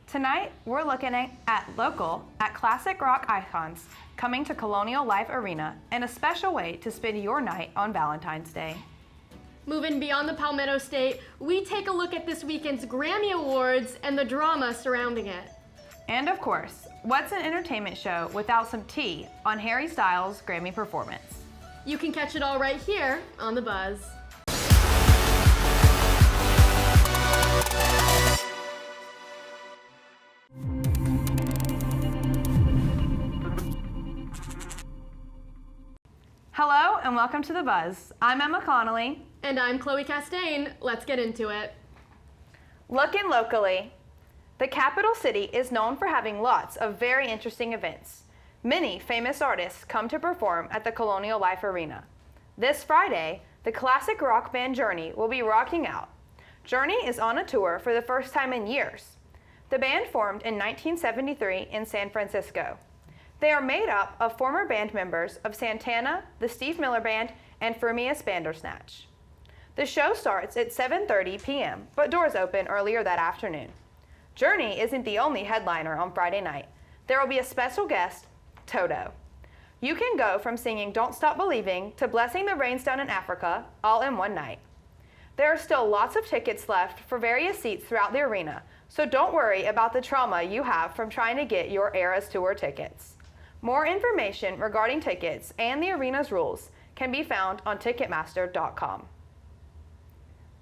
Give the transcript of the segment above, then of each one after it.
Tonight, we're looking at classic rock icons coming to Colonial Life Arena in a special way to spend your night on Valentine's Day. Moving beyond the Palmetto State, we take a look at this weekend's Grammy Awards and the drama surrounding it. And of course, what's an entertainment show without some tea on Harry Styles' Grammy performance? You can catch it all right here on The Buzz. Hello and welcome to The Buzz. I'm Emma Connelly. And I'm Chloe Castain. Let's get into it. Looking locally. The capital city is known for having lots of very interesting events. Many famous artists come to perform at the Colonial Life Arena. This Friday, the classic rock band Journey will be rocking out. Journey is on a tour for the first time in years. The band formed in 1973 in San Francisco. They are made up of former band members of Santana, the Steve Miller Band, and Frumious Bandersnatch. The show starts at 7:30 p.m., but doors open earlier that afternoon. Journey isn't the only headliner on Friday night. There will be a special guest, Toto. You can go from singing Don't Stop Believing to Blessing the Rains Down in Africa all in one night. There are still lots of tickets left for various seats throughout the arena, so don't worry about the trauma you have from trying to get your Eras Tour tickets. More information regarding tickets and the arena's rules can be found on Ticketmaster.com.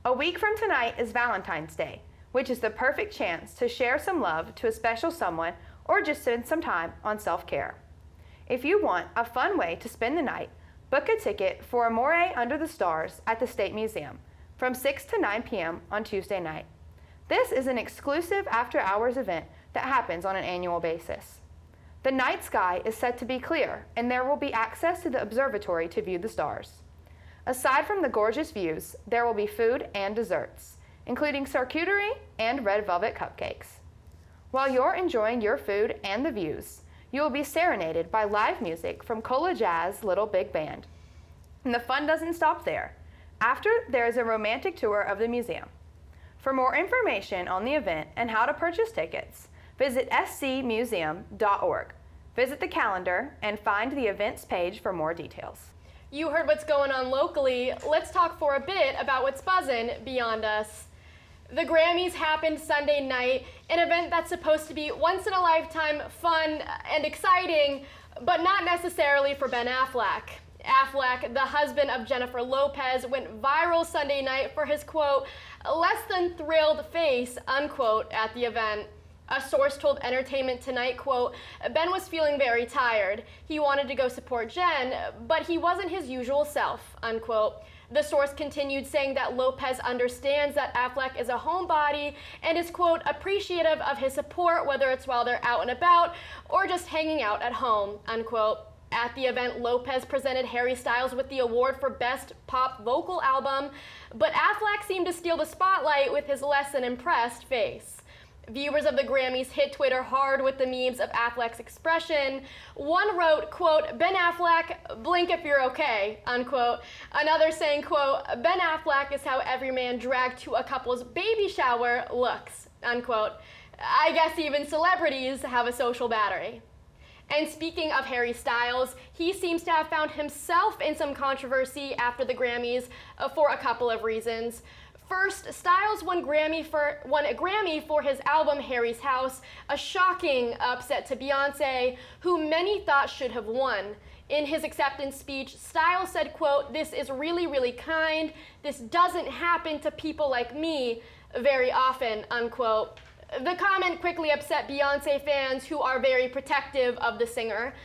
A week from tonight is Valentine's Day, which is the perfect chance to share some love to a special someone or just spend some time on self-care. If you want a fun way to spend the night, book a ticket for Amore Under the Stars at the State Museum from 6 to 9 p.m. on Tuesday night. This is an exclusive after-hours event that happens on an annual basis. The night sky is set to be clear, and there will be access to the observatory to view the stars. Aside from the gorgeous views, there will be food and desserts, including charcuterie and red velvet cupcakes. While you're enjoying your food and the views, you will be serenaded by live music from Cola Jazz Little Big Band. And the fun doesn't stop there. After, there is a romantic tour of the museum. For more information on the event and how to purchase tickets, visit scmuseum.org. Visit the calendar and find the events page for more details. You heard what's going on locally. Let's talk for a bit about what's buzzing beyond us. The Grammys happened Sunday night, an event that's supposed to be once in a lifetime, fun and exciting, but not necessarily for Ben Affleck. Affleck, the husband of Jennifer Lopez, went viral Sunday night for his, quote, less than thrilled face, unquote, at the event. A source told Entertainment Tonight, quote, Ben was feeling very tired. He wanted to go support Jen, but he wasn't his usual self, unquote. The source continued saying that Lopez understands that Affleck is a homebody and is, quote, appreciative of his support, whether it's while they're out and about or just hanging out at home, unquote. At the event, Lopez presented Harry Styles with the award for Best Pop Vocal Album, but Affleck seemed to steal the spotlight with his less than impressed face. Viewers of the Grammys hit Twitter hard with the memes of Affleck's expression. One wrote, quote, Ben Affleck, blink if you're okay, unquote. Another saying, quote, Ben Affleck is how every man dragged to a couple's baby shower looks, unquote. I guess even celebrities have a social battery. And speaking of Harry Styles, he seems to have found himself in some controversy after the Grammys for a couple of reasons. First, Styles won a Grammy for his album Harry's House, a shocking upset to Beyonce, who many thought should have won. In his acceptance speech, Styles said, quote, this is really, really kind. This doesn't happen to people like me very often, unquote. The comment quickly upset Beyonce fans who are very protective of the singer.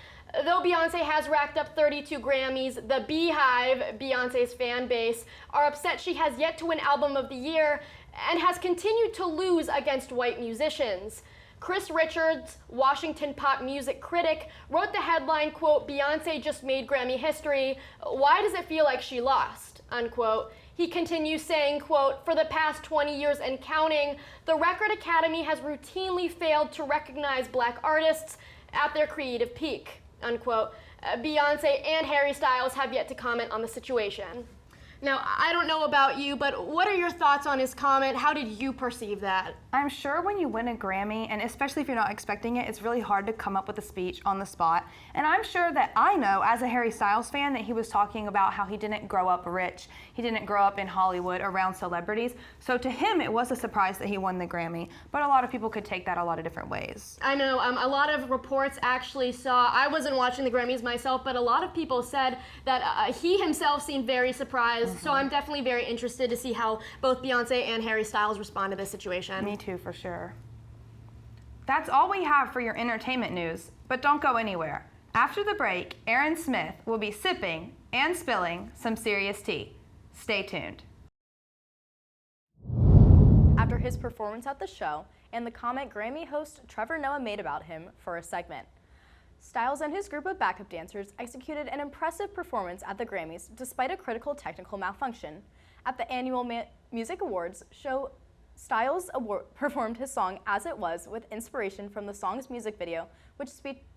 Though Beyonce has racked up 32 Grammys, the Beehive, Beyonce's fan base, are upset she has yet to win Album of the Year and has continued to lose against white musicians. Chris Richards, Washington pop music critic, wrote the headline, quote, Beyonce just made Grammy history. Why does it feel like she lost, unquote. He continues saying, quote, for the past 20 years and counting, the Record Academy has routinely failed to recognize Black artists at their creative peak, unquote. Beyonce and Harry Styles have yet to comment on the situation. Now, I don't know about you, but what are your thoughts on his comment? How did you perceive that? I'm sure when you win a Grammy, and especially if you're not expecting it, it's really hard to come up with a speech on the spot. And I'm sure that I know, as a Harry Styles fan, that he was talking about how he didn't grow up rich. He didn't grow up in Hollywood around celebrities. So to him, it was a surprise that he won the Grammy. But a lot of people could take that a lot of different ways. I know, a lot of reports actually saw, I wasn't watching the Grammys myself, but a lot of people said that he himself seemed very surprised. So I'm definitely very interested to see how both Beyonce and Harry Styles respond to this situation. Me too, for sure. That's all we have for your entertainment news, but don't go anywhere. After the break, Erin Smith will be sipping and spilling some serious tea. Stay tuned. After his performance at the show and the comment Grammy host Trevor Noah made about him for a segment, Styles and his group of backup dancers executed an impressive performance at the Grammys despite a critical technical malfunction. At the annual Music Awards show, Styles performed his song As It Was with inspiration from the song's music video, which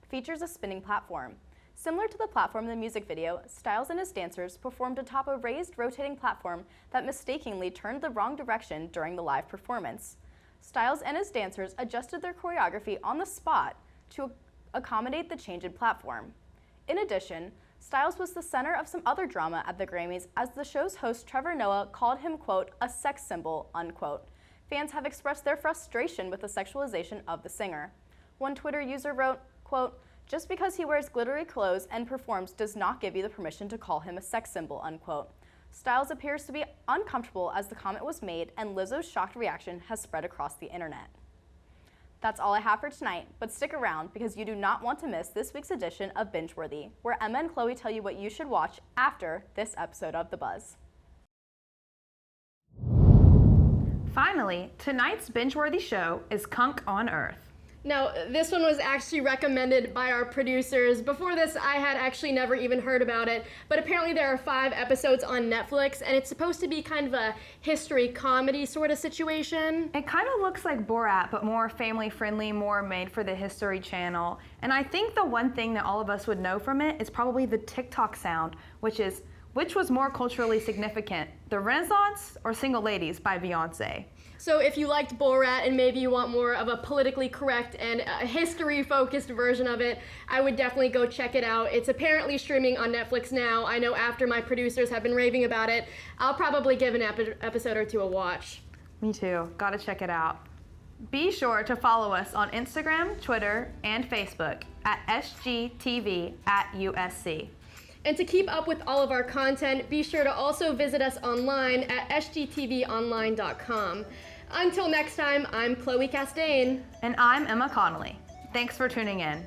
features a spinning platform. Similar to the platform in the music video, Styles and his dancers performed atop a raised rotating platform that mistakenly turned the wrong direction during the live performance. Styles and his dancers adjusted their choreography on the spot to accommodate the change in platform. In addition, Styles was the center of some other drama at the Grammys as the show's host Trevor Noah called him, quote, a sex symbol, unquote. Fans have expressed their frustration with the sexualization of the singer. One Twitter user wrote, quote, just because he wears glittery clothes and performs does not give you the permission to call him a sex symbol, unquote. Styles appears to be uncomfortable as the comment was made, and Lizzo's shocked reaction has spread across the internet. That's all I have for tonight, but stick around because you do not want to miss this week's edition of Bingeworthy, where Emma and Chloe tell you what you should watch after this episode of The Buzz. Finally, tonight's binge-worthy show is Kunk on Earth. Now, this one was actually recommended by our producers. Before this, I had actually never even heard about it, but apparently there are 5 episodes on Netflix, and it's supposed to be kind of a history comedy sort of situation. It kind of looks like Borat, but more family-friendly, more made for the History Channel. And I think the one thing that all of us would know from it is probably the TikTok sound, which was more culturally significant, the Renaissance or Single Ladies by Beyonce? So if you liked Borat and maybe you want more of a politically correct and history-focused version of it, I would definitely go check it out. It's apparently streaming on Netflix now. I know after my producers have been raving about it, I'll probably give an episode or two a watch. Me too. Gotta check it out. Be sure to follow us on Instagram, Twitter, and Facebook at SGTV@USC. And to keep up with all of our content, be sure to also visit us online at sgtvonline.com. Until next time, I'm Chloe Castain. And I'm Emma Connelly. Thanks for tuning in.